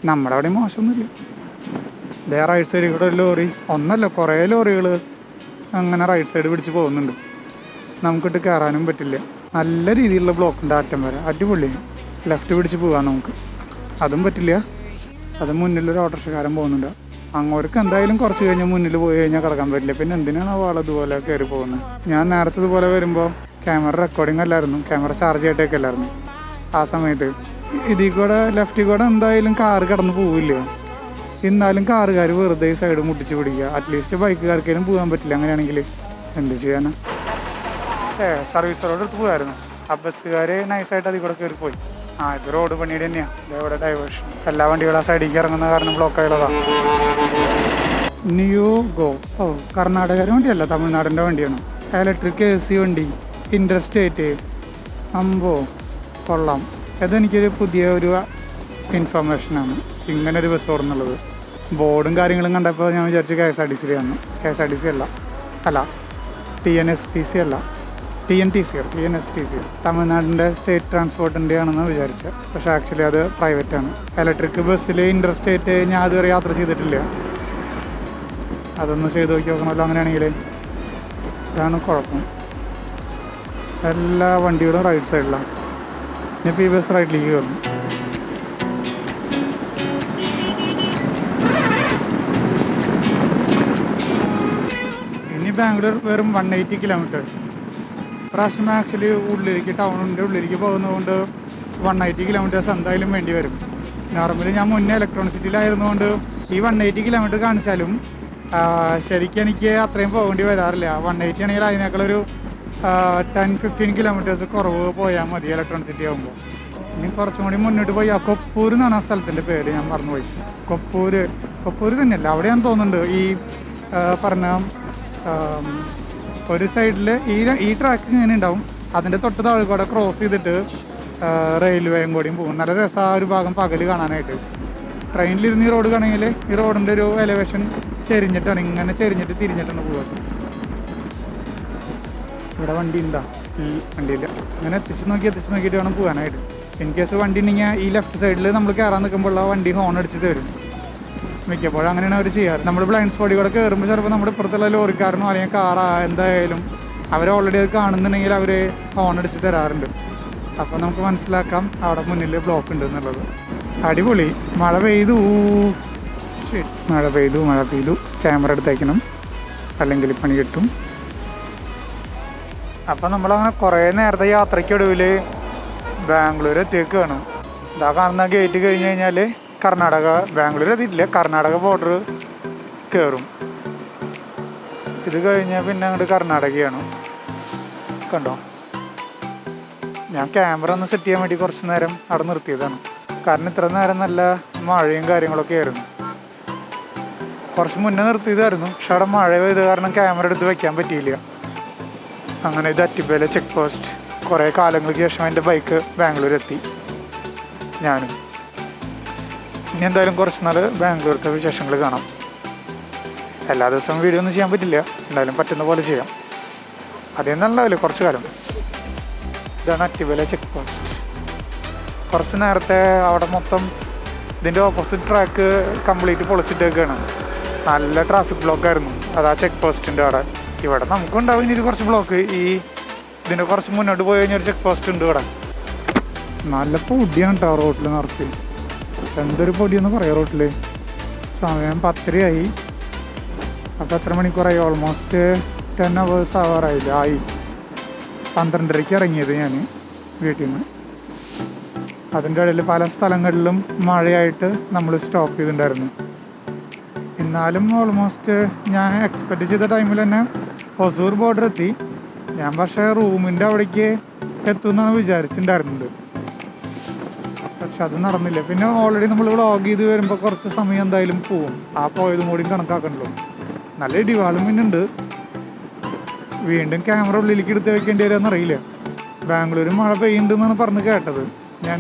നമ്മുടെ അവിടെ മോശമൊന്നുമില്ല. ഇതേ റൈറ്റ് സൈഡിൽ കൂടെ ഒരു ലോറി, ഒന്നല്ല കുറേ ലോറികൾ അങ്ങനെ റൈറ്റ് സൈഡ് പിടിച്ച് പോകുന്നുണ്ട്. നമുക്കിട്ട് കയറാനും പറ്റില്ല. നല്ല രീതിയിലുള്ള ബ്ലോക്ക് ഉണ്ട് അറ്റം വരെ, അടിപൊളിയാണ്. ലെഫ്റ്റ് പിടിച്ച് പോകാൻ നമുക്ക് അതും പറ്റില്ല. അത് മുന്നിലൊരു ഓട്ടോറിക്ഷക്കാരൻ പോകുന്നുണ്ട്. അങ്ങോട്ട് എന്തായാലും കുറച്ച് കഴിഞ്ഞ് മുന്നിൽ പോയി കഴിഞ്ഞാൽ കിടക്കാൻ പറ്റില്ല. പിന്നെ എന്തിനാണ് അവൾ ഇതുപോലെ കയറി പോകുന്നത്? ഞാൻ നേരത്തെ ഇതുപോലെ വരുമ്പോൾ ക്യാമറ റെക്കോർഡിംഗ് അല്ലായിരുന്നു, ക്യാമറ ചാർജ് ചെയ്തിട്ടൊക്കെ അല്ലായിരുന്നു. ആ സമയത്ത് ഇതിൽ കൂടെ ലെഫ്റ്റിൽ കൂടെ എന്തായാലും കാറ് കടന്ന് പോവില്ല. എന്നാലും കാറുകാർ വെറുതെ സൈഡ് മുട്ടിച്ച് പിടിക്കുക. അറ്റ്ലീസ്റ്റ് ബൈക്കുകാർക്കേലും പോകാൻ പറ്റില്ല. അങ്ങനെയാണെങ്കിൽ എന്ത് ചെയ്യാനാ? സർവീസ് റോഡ് എടുത്ത് പോകായിരുന്നു. ആ ബസ്സുകാർ നൈസായിട്ട് അതിൽ കൂടെ കയറിപ്പോയി. ഇത് റോഡ് പണിയുടെ തന്നെയാണ്. ഇതേവിടെ ഡൈവേർഷൻ. എല്ലാ വണ്ടികളും ആ സൈഡിലേക്ക് ഇറങ്ങുന്ന കാരണം ബ്ലോക്ക് ആയുള്ളതാണ്. ന്യൂ ഗോ കർണാടകയുടെ വണ്ടിയല്ല, തമിഴ്നാടിൻ്റെ വണ്ടിയാണ്. ഇലക്ട്രിക് AC വണ്ടി, ഇൻഡർസ്റ്റേറ്റ്. അമ്പോ കൊള്ളാം. ഇതെനിക്കൊരു പുതിയ ഒരു ഇൻഫർമേഷനാണ്, ഇങ്ങനൊരു ബസ് ഓടുന്നുള്ളത്. ബോർഡും കാര്യങ്ങളും കണ്ടപ്പോൾ ഞാൻ വിചാരിച്ചു KSRTC ആണ്. KSRTC അല്ല TNSTC അല്ല, TNSTC തമിഴ്നാടിൻ്റെ സ്റ്റേറ്റ് ട്രാൻസ്പോർട്ടിൻ്റെ ആണെന്ന് വിചാരിച്ചത്. പക്ഷേ ആക്ച്വലി അത് പ്രൈവറ്റാണ്. ഇലക്ട്രിക് ബസ്സിൽ ഇൻഡർസ്റ്റേറ്റ് ഞാൻ അതുവരെ യാത്ര ചെയ്തിട്ടില്ല. അതൊന്ന് ചെയ്ത് നോക്കി നോക്കണമല്ലോ. അങ്ങനെയാണെങ്കിൽ ഇതാണ് കുഴപ്പം. എല്ലാ വണ്ടികളും റൈറ്റ് സൈഡിലാണ്. ഇനിയിപ്പോൾ ഈ ബസ് റൈറ്റിലേക്ക് കയറുന്നു. ഇനി ബാംഗ്ലൂർ വെറും 180 കിലോമീറ്റേഴ്സ്. പ്രാവശ്യം ആക്ച്വലി ഉള്ളിലേക്ക്, ടൗണിൻ്റെ ഉള്ളിലേക്ക് പോകുന്നതുകൊണ്ട് 180 കിലോമീറ്റേഴ്സ് എന്തായാലും വേണ്ടി വരും. നോർമലി ഞാൻ മുന്നേ ഇലക്ട്രോണിക് സിറ്റിയിലായിരുന്നുകൊണ്ട് ഈ 180 കിലോമീറ്റർ കാണിച്ചാലും ശരിക്കും എനിക്ക് അത്രയും പോകേണ്ടി വരാറില്ല. 180 ആണെങ്കിൽ അതിനേക്കാളൊരു 10-15 കിലോമീറ്റേഴ്സ് കുറവ് പോയാൽ മതി ഇലക്ട്രോണിക് സിറ്റി ആകുമ്പോൾ. ഇനി കുറച്ചും കൂടി മുന്നോട്ട് പോയി കൊപ്പൂർ എന്നാണ് ആ സ്ഥലത്തിൻ്റെ പേര്, ഞാൻ മറന്നുപോയി. കൊപ്പൂർ തന്നെയല്ല, അവിടെയാണെന്ന് തോന്നുന്നുണ്ട്. ഈ പറഞ്ഞ ഒരു സൈഡിൽ ഈ ട്രാക്ക് ഇങ്ങനെ ഉണ്ടാവും, അതിൻ്റെ തൊട്ട് താഴെ കൂടെ ക്രോസ് ചെയ്തിട്ട് റെയിൽവേയും കൂടിയും പോകും. നല്ല രസമാണ് ഒരു ഭാഗം പകൽ കാണാനായിട്ട്. ട്രെയിനിലിരുന്ന് ഈ റോഡ് കാണുമെങ്കിൽ ഈ റോഡിൻ്റെ ഒരു എലവേഷൻ ചെരിഞ്ഞിട്ടാണ്, ഇങ്ങനെ ചെരിഞ്ഞിട്ട് തിരിഞ്ഞിട്ടാണ് പോകുക. ഇവിടെ വണ്ടി ഉണ്ടോ? ഈ വണ്ടിയില്ല. അങ്ങനെ എത്തിച്ച് നോക്കിയിട്ട് വേണം പോകാനായിട്ട്. ഇൻ കേസ് വണ്ടി ഉണ്ടെങ്കിൽ ഈ ലെഫ്റ്റ് സൈഡിൽ നമ്മൾ കയറാൻ നിൽക്കുമ്പോൾ വണ്ടി ഹോൺ അടിച്ച് തരും. മിക്കപ്പോഴും അങ്ങനെയാണ് അവർ ചെയ്യാറ്. നമ്മൾ ബ്ലൈൻഡ് സ്പോട്ടിൽ കൂടെ കയറുമ്പോൾ ചിലപ്പോൾ നമ്മുടെ ഇപ്പുറത്തുള്ള ലോറിക്കാരനോ അല്ലെങ്കിൽ കാറാ എന്തായാലും അവർ ഓൾറെഡി അത് കാണുന്നുണ്ടെങ്കിൽ അവർ ഹോൺ അടിച്ച് തരാറുണ്ട്. അപ്പോൾ നമുക്ക് മനസ്സിലാക്കാം അവിടെ മുന്നിൽ ബ്ലോക്ക് ഉണ്ട് എന്നുള്ളത്. അടിപൊളി. മഴ പെയ്തു. മഴ പെയ്തു. ക്യാമറ എടുത്തേക്കണം, അല്ലെങ്കിൽ പണി കിട്ടും. അപ്പം നമ്മളങ്ങനെ കുറേ നേരത്തെ യാത്രയ്ക്കൊടുവിൽ ബാംഗ്ലൂർ എത്തിയേക്കാണ്. ഇതാ കാണുന്ന ഗേറ്റ് കഴിഞ്ഞ് കഴിഞ്ഞാൽ ബാംഗ്ലൂർ എത്തിയിട്ടില്ല, കർണാടക ബോർഡർ കയറും. ഇത് കഴിഞ്ഞാൽ പിന്നെ അങ്ങോട്ട് കർണാടകയാണ്. കണ്ടോ, ഞാൻ ക്യാമറ ഒന്ന് സെറ്റ് ചെയ്യാൻ വേണ്ടി കുറച്ച് നേരം അവിടെ നിർത്തിയതാണ്. കാരണം ഇത്ര നേരം നല്ല മഴയും കാര്യങ്ങളൊക്കെ ആയിരുന്നു. കുറച്ച് മുന്നേ നിർത്തിയതായിരുന്നു, പക്ഷെ അവിടെ മഴ പെയ്ത കാരണം ക്യാമറ എടുത്ത് വയ്ക്കാൻ പറ്റിയില്ല. അങ്ങനെ ഇത് അറ്റിപ്പേലെ ചെക്ക് പോസ്റ്റ്. കുറേ കാലങ്ങൾക്ക് ശേഷം എൻ്റെ ബൈക്ക് ബാംഗ്ലൂർ എത്തി. ഞാനും ഇനി എന്തായാലും കുറച്ച് നാൾ ബാംഗ്ലൂർത്തെ വിശേഷങ്ങൾ കാണാം. എല്ലാ ദിവസവും വീഡിയോ ഒന്നും ചെയ്യാൻ പറ്റില്ല, എന്തായാലും പറ്റുന്ന പോലെ ചെയ്യാം. അതേ നല്ലതല്ലേ കുറച്ച് കാലം. ഇതാണ് അറ്റിവല ചെക്ക് പോസ്റ്റ്. കുറച്ച് നേരത്തെ അവിടെ മൊത്തം ഇതിൻ്റെ ഓപ്പോസിറ്റ് ട്രാക്ക് കംപ്ലീറ്റ് പൊളിച്ചിട്ടേക്കാണ്. നല്ല ട്രാഫിക് ബ്ലോക്കായിരുന്നു. അതാ ചെക്ക് പോസ്റ്റിൻ്റെ അവിടെ. ഇവിടെ നമുക്കുണ്ടാവും ഇനി കുറച്ച് ബ്ലോക്ക്. ഇതിൻ്റെ കുറച്ച് മുന്നോട്ട് പോയി കഴിഞ്ഞാൽ ഒരു ചെക്ക് പോസ്റ്റ് ഉണ്ട് ഇവിടെ. നല്ല പൊടിയാണ് കേട്ടോ റോട്ടിൽ നിറച്ച്. എന്തൊരു പൊടിയെന്ന് പറയാം റോട്ടിൽ. സമയം 10:30 അപ്പോൾ എത്ര മണിക്കൂറായി? Almost 10 hours ആവാറായില്ല. 12:30 ഇറങ്ങിയത് ഞാൻ വീട്ടിൽ നിന്ന്. അതിൻ്റെ ഇടയിൽ പല സ്ഥലങ്ങളിലും മഴയായിട്ട് നമ്മൾ സ്റ്റോപ്പ് ചെയ്തിട്ടുണ്ടായിരുന്നു. എന്നാലും ഓൾമോസ്റ്റ് ഞാൻ എക്സ്പെക്റ്റ് ചെയ്ത ടൈമിൽ തന്നെ ഹൊസൂർ ബോർഡർ എത്തി. ഞാൻ പക്ഷേ റൂമിൻ്റെ അവിടേക്ക് എത്തുമെന്നാണ് വിചാരിച്ചിട്ടുണ്ടായിരുന്നത്. പക്ഷെ അത് നടന്നില്ല. പിന്നെ ഓൾറെഡി നമ്മൾ വ്ളോഗ് ചെയ്ത് വരുമ്പോൾ കുറച്ച് സമയം എന്തായാലും പോവും. ആ പോയതും കൂടി കണക്കാക്കണല്ലോ. നല്ല ഇടിവാളും പിന്നുണ്ട്. വീണ്ടും ക്യാമറ ഉള്ളിലേക്ക് എടുത്ത് വെക്കേണ്ടി വരുമെന്ന് അറിയില്ല. ബാംഗ്ലൂർ മഴ പെയ്യുന്നുണ്ടെന്നാണ് പറഞ്ഞ് കേട്ടത്. ഞാൻ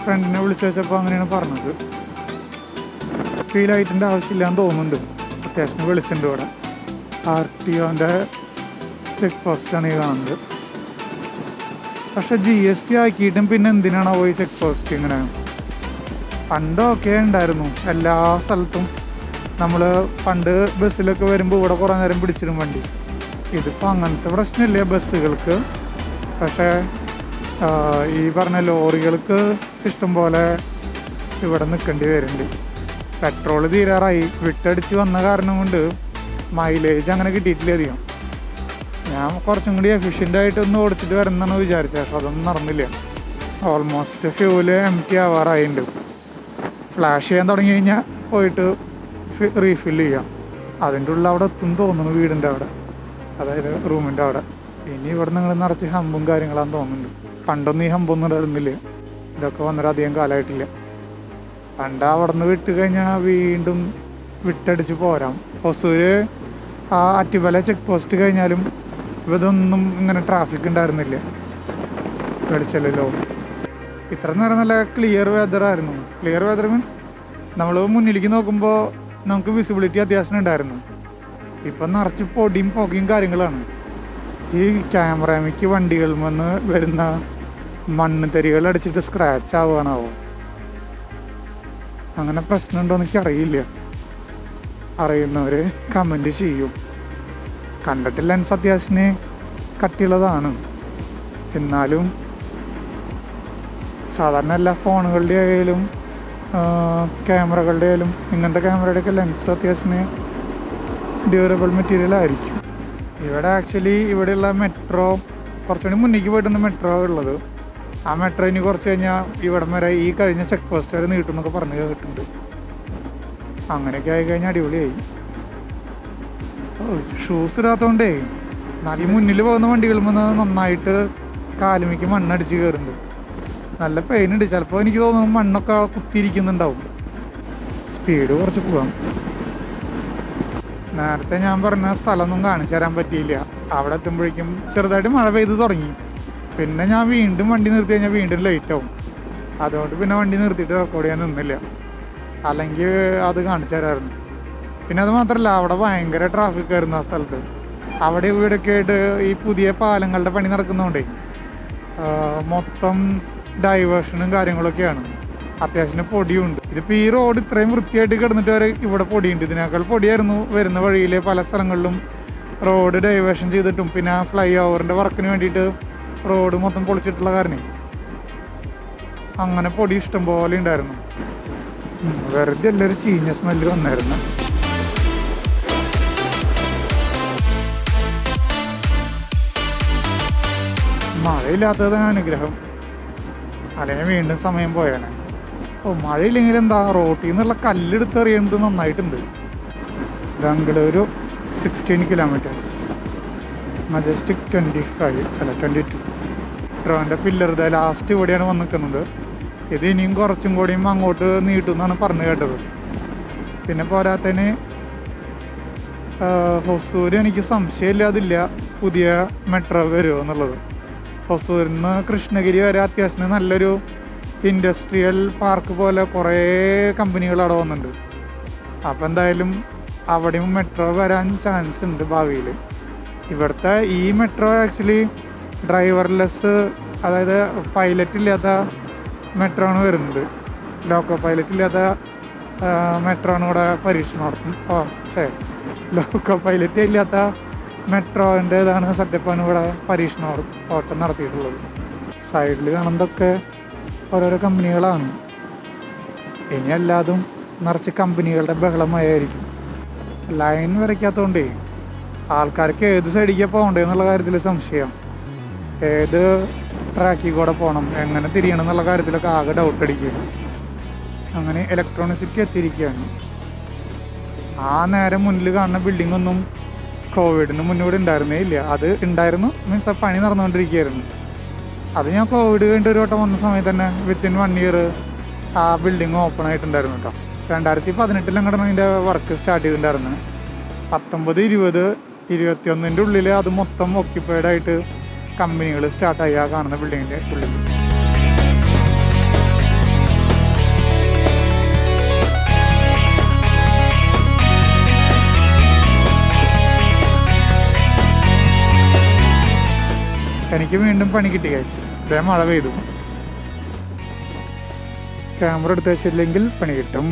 ഫ്രണ്ടിനെ വിളിച്ചു വെച്ചപ്പോൾ അങ്ങനെയാണ് പറഞ്ഞത്. ഫീലായിട്ടിൻ്റെ ആവശ്യമില്ലാന്ന് തോന്നുന്നുണ്ട്. അത്യാവശ്യം വിളിച്ചിട്ടുണ്ട് ഇവിടെ. RTOൻ്റെ ചെക്ക് പോസ്റ്റാണ് ഈ കാണുന്നത്. പക്ഷെ GST ആക്കിയിട്ടും പിന്നെ എന്തിനാണ് പോയി ചെക്ക് പോസ്റ്റ് ഇങ്ങനെ? പണ്ടൊക്കെ ഉണ്ടായിരുന്നു എല്ലാ സ്ഥലത്തും. നമ്മൾ പണ്ട് ബസ്സിലൊക്കെ വരുമ്പോൾ ഇവിടെ കുറേ നേരം പിടിച്ചിടും വണ്ടി. ഇതിപ്പോൾ അങ്ങനത്തെ പ്രശ്നമില്ല ബസ്സുകൾക്ക്. പക്ഷേ ഈ പറഞ്ഞ ലോറികൾക്ക് ഇഷ്ടം പോലെ ഇവിടെ നിൽക്കേണ്ടി വരുന്നുണ്ട്. പെട്രോൾ തീരാറായി. വിട്ടടിച്ച് വന്ന കാരണം കൊണ്ട് മൈലേജ് അങ്ങനെ കിട്ടിയിട്ടില്ല അധികം. ഞാൻ കുറച്ചും കൂടി എഫിഷ്യൻ്റായിട്ടൊന്ന് ഓടിച്ചിട്ട് വരുന്നതാണ് വിചാരിച്ചത്. പക്ഷെ അതൊന്നും നടന്നില്ല. Almost fuel empty ആവാറായിട്ടുണ്ട്. ഫ്ലാഷ് ചെയ്യാൻ തുടങ്ങി കഴിഞ്ഞാൽ പോയിട്ട് റീഫിൽ ചെയ്യാം. അതിൻ്റെ ഉള്ളിൽ അവിടെ എത്തും തോന്നുന്നു, വീടിൻ്റെ അവിടെ, അതായത് റൂമിൻ്റെ അവിടെ. ഇനി ഇവിടെ നിങ്ങൾ നിറച്ച് ഹമ്പും കാര്യങ്ങളാന്ന് തോന്നുന്നുണ്ട്. പണ്ടൊന്നും ഈ ഹമ്പൊന്നും ഉണ്ടായിരുന്നില്ല. ഇതൊക്കെ വന്നിട്ട് അധികം കാലമായിട്ടില്ല. പണ്ട് അവിടെ നിന്ന് വിട്ട് കഴിഞ്ഞാൽ വീണ്ടും വിട്ടടിച്ച് പോരാം. ഹൊസൂര് ആ അറ്റിവല ചെക്ക് പോസ്റ്റ് കഴിഞ്ഞാലും ഇതൊന്നും ഇങ്ങനെ ട്രാഫിക് ഉണ്ടായിരുന്നില്ല. വെളിച്ചല്ലോ. ഇത്ര നേരം നല്ല ക്ലിയർ വെതറായിരുന്നു. ക്ലിയർ വെതർ മീൻസ് നമ്മൾ മുന്നിലേക്ക് നോക്കുമ്പോൾ നമുക്ക് വിസിബിലിറ്റി അത്യാവശ്യം ഉണ്ടായിരുന്നു. ഇപ്പം നിറച്ച് പൊടിയും പുകയും കാര്യങ്ങളാണ്. ഈ ക്യാമറയ്ക്ക് വണ്ടികളിൽ നിന്ന് വരുന്ന മണ്ണ് തരികൾ അടിച്ചിട്ട് സ്ക്രാച്ച് ആവുകയാണാവോ? അങ്ങനെ പ്രശ്നമുണ്ടോയെന്ന് എനിക്കറിയില്ല. അറിയുന്നവർ കമൻറ്റ് ചെയ്യും. കണ്ടിട്ട് ലെൻസ് അത്യാവശ്യം കട്ടിയുള്ളതാണ്. എന്നാലും സാധാരണ എല്ലാ ഫോണുകളുടെ ആയാലും ക്യാമറകളുടെ ആയാലും ഇങ്ങനത്തെ ക്യാമറയുടെയൊക്കെ ലെൻസ് അത്യാവശ്യം ഡ്യൂറബിൾ മെറ്റീരിയൽ ആയിരിക്കും. ഇവിടെ ആക്ച്വലി ഇവിടെയുള്ള മെട്രോ കുറച്ചുകൂടി മുന്നിലേക്ക് പോയിട്ടുണ്ട് മെട്രോ ഉള്ളത്. ആ മെട്രോ ഇനി കുറച്ച് കഴിഞ്ഞാൽ ഇവിടം വരെ ഈ കഴിഞ്ഞ ചെക്ക് പോസ്റ്റ് വരെ നീട്ടുമെന്നൊക്കെ പറഞ്ഞ് കേട്ടിട്ടുണ്ട്. അങ്ങനെയൊക്കെ ആയിക്കഴിഞ്ഞാൽ അടിപൊളിയായി. ഷൂസ് ഇടാത്തതുകൊണ്ടേ ഈ മുന്നിൽ പോകുന്ന വണ്ടികളിൽ നിന്ന് നന്നായിട്ട് കാലുമിക്ക് മണ്ണടിച്ച് കയറുന്നുണ്ട്. നല്ല പെയിനുണ്ട്. ചിലപ്പോൾ എനിക്ക് തോന്നുന്നു മണ്ണൊക്കെ കുത്തിയിരിക്കുന്നുണ്ടാവും. സ്പീഡ് കുറച്ച് പോകാം. നേരത്തെ ഞാൻ പറഞ്ഞ സ്ഥലമൊന്നും കാണിച്ചു തരാൻ പറ്റിയില്ല. അവിടെ എത്തുമ്പോഴേക്കും ചെറുതായിട്ട് മഴ പെയ്ത് തുടങ്ങി. പിന്നെ ഞാൻ വീണ്ടും വണ്ടി നിർത്തി കഴിഞ്ഞാൽ വീണ്ടും ലേറ്റ് ആവും. അതുകൊണ്ട് പിന്നെ വണ്ടി നിർത്തിയിട്ട് റെക്കോർഡ് ചെയ്യാൻ നിന്നില്ല. അല്ലെങ്കിൽ അത് കാണിച്ചു തരാമായിരുന്നു. പിന്നെ അത് മാത്രമല്ല, അവിടെ ഭയങ്കര ട്രാഫിക് ആയിരുന്നു ആ സ്ഥലത്ത്. അവിടെ ഇവിടെയൊക്കെ ആയിട്ട് ഈ പുതിയ പാലങ്ങളുടെ പണി നടക്കുന്നതുകൊണ്ടേ മൊത്തം ഡൈവേർഷനും കാര്യങ്ങളൊക്കെയാണ്. അത്യാവശ്യം പൊടിയുണ്ട്. ഇതിപ്പോൾ ഈ റോഡ് ഇത്രയും വൃത്തിയായിട്ട് കിടന്നിട്ട് വരെ ഇവിടെ പൊടിയുണ്ട്. ഇതിനേക്കാൾ പൊടിയായിരുന്നു വരുന്ന വഴിയിലെ പല സ്ഥലങ്ങളിലും റോഡ് ഡൈവേർഷൻ ചെയ്തിട്ടും പിന്നെ ആ ഫ്ലൈ ഓവറിൻ്റെ വർക്കിന് വേണ്ടിയിട്ട് റോഡ് മൊത്തം പൊളിച്ചിട്ടുള്ള കാരണം അങ്ങനെ പൊടി ഇഷ്ടം പോലെ ഉണ്ടായിരുന്നു. വെറുതെ എല്ലാവരും ചീഞ്ഞ സ്മെല്ല് വന്നായിരുന്നു. മഴയില്ലാത്തതാണ് അനുഗ്രഹം. അല്ലെങ്കിൽ വീണ്ടും സമയം പോയാനെ. മഴയില്ലെങ്കിൽ എന്താ, റോട്ടിൽ നിന്നുള്ള കല്ലെടുത്ത് എറിയുന്നത് നന്നായിട്ടുണ്ട്. Bengaluru 16 kilometers, majestic 22. മെട്രോൻ്റെ പില്ലർ ഇതാ ലാസ്റ്റ് ഇവിടെയാണ് വന്ന് നിൽക്കുന്നത്. ഇത് ഇനിയും കുറച്ചും കൂടിയും അങ്ങോട്ട് നീട്ടുമെന്നാണ് പറഞ്ഞു കേട്ടത്. പിന്നെ പോരാത്തതിന് ഹൊസൂര് എനിക്ക് സംശയമില്ലാതില്ല പുതിയ മെട്രോ വരുമോ എന്നുള്ളത്. ഹൊസൂരിൽ നിന്ന് കൃഷ്ണഗിരി വരെ അത്യാവശ്യം നല്ലൊരു ഇൻഡസ്ട്രിയൽ പാർക്ക് പോലെ കുറേ കമ്പനികൾ അവിടെ വന്നിട്ടുണ്ട്. അപ്പോൾ എന്തായാലും അവിടെയും മെട്രോ വരാൻ ചാൻസ് ഉണ്ട് ഭാവിയിൽ. ഇവിടുത്തെ ഈ മെട്രോ ആക്ച്വലി ഡ്രൈവർലെസ്, അതായത് പൈലറ്റ് ഇല്ലാത്ത മെട്രോ ആണ് വരുന്നത്. ലോക്കോ പൈലറ്റ് ഇല്ലാത്ത മെട്രോ ആണ് ഇവിടെ പരീക്ഷണം നടത്തും. ലോക്കോ പൈലറ്റ് ഇല്ലാത്ത മെട്രോൻ്റെ ഇതാണ് സെറ്റപ്പാണ് ഇവിടെ പരീക്ഷണം ഓട്ടം നടത്തിയിട്ടുള്ളത്. സൈഡിൽ കാണുന്നതൊക്കെ ഓരോരോ കമ്പനികളാണ്. ഇനി എല്ലാതും നിറച്ച് കമ്പനികളുടെ ബഹളമായിരിക്കും. ലൈൻ വരയ്ക്കാത്തതുകൊണ്ടേ ആൾക്കാർക്ക് ഏത് സൈഡിലേക്ക് പോകണ്ടേ എന്നുള്ള കാര്യത്തിൽ സംശയം. ഏത് ട്രാക്കിൽ കൂടെ പോകണം, എങ്ങനെ തിരിയണം എന്നുള്ള കാര്യത്തിലൊക്കെ ആകെ ഡൗട്ട് അടിക്കുകയാണ്. അങ്ങനെ ഇലക്ട്രോണിസിറ്റി എത്തിയിരിക്കുകയാണ്. ആ നേരം മുന്നിൽ കാണുന്ന ബിൽഡിങ്ങൊന്നും കോവിഡിന് മുന്നോട്ട് ഉണ്ടായിരുന്നേ ഇല്ല. അത് ഉണ്ടായിരുന്നു, മീൻസ് ആ പണി നടന്നുകൊണ്ടിരിക്കുകയായിരുന്നു. അത് ഞാൻ കോവിഡ് കഴിഞ്ഞിട്ട് ഒരു വട്ടം വന്ന സമയത്ത് തന്നെ വിത്തിൻ 1 ഇയർ ആ ബിൽഡിങ് ഓപ്പൺ ആയിട്ടുണ്ടായിരുന്നു കേട്ടോ. 2018 അങ്ങോട്ടാണ് അതിൻ്റെ വർക്ക് സ്റ്റാർട്ട് ചെയ്തിട്ടുണ്ടായിരുന്നത്. 19, 20, 21 ഉള്ളിൽ അത് മൊത്തം ഓക്യുപ്പൈഡ് ആയിട്ട് കമ്പനികൾ സ്റ്റാർട്ടായി ആ കാണുന്ന ബിൽഡിങ്ങിൻ്റെ ഉള്ളിൽ. എനിക്ക് വീണ്ടും പണി കിട്ടി ഗൈസ്. ഇതേ മഴ പെയ്തു. ക്യാമറ എടുത്ത് വെച്ചില്ലെങ്കിൽ പണി കിട്ടും.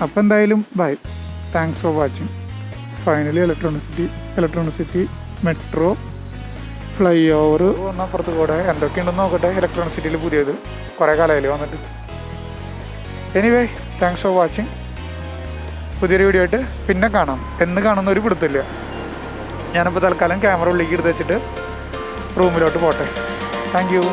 അപ്പം എന്തായാലും bye, thanks for watching. Finally Electronic City metro flyover വന്നപ്പുറത്ത് കൂടെ എന്തൊക്കെയുണ്ടെന്ന് നോക്കട്ടെ. ഇലക്ട്രോണിസിറ്റിയിൽ പുതിയത് കുറേ കാലമായില്ലേ വന്നിട്ട്. Anyway, thanks for watching. പുതിയൊരു വീഡിയോ ആയിട്ട് പിന്നെ കാണാം. എന്ന് കാണുന്ന ഒരു പിടുത്തില്ല. ഞാനിപ്പോൾ തൽക്കാലം ക്യാമറ ഉള്ളിലേക്ക് എടുത്ത് വെച്ചിട്ട് റൂമിലോട്ട് പോട്ടെ. Thank you.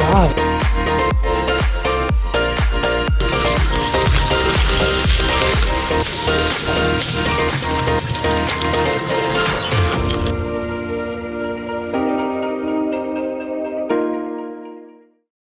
Wow.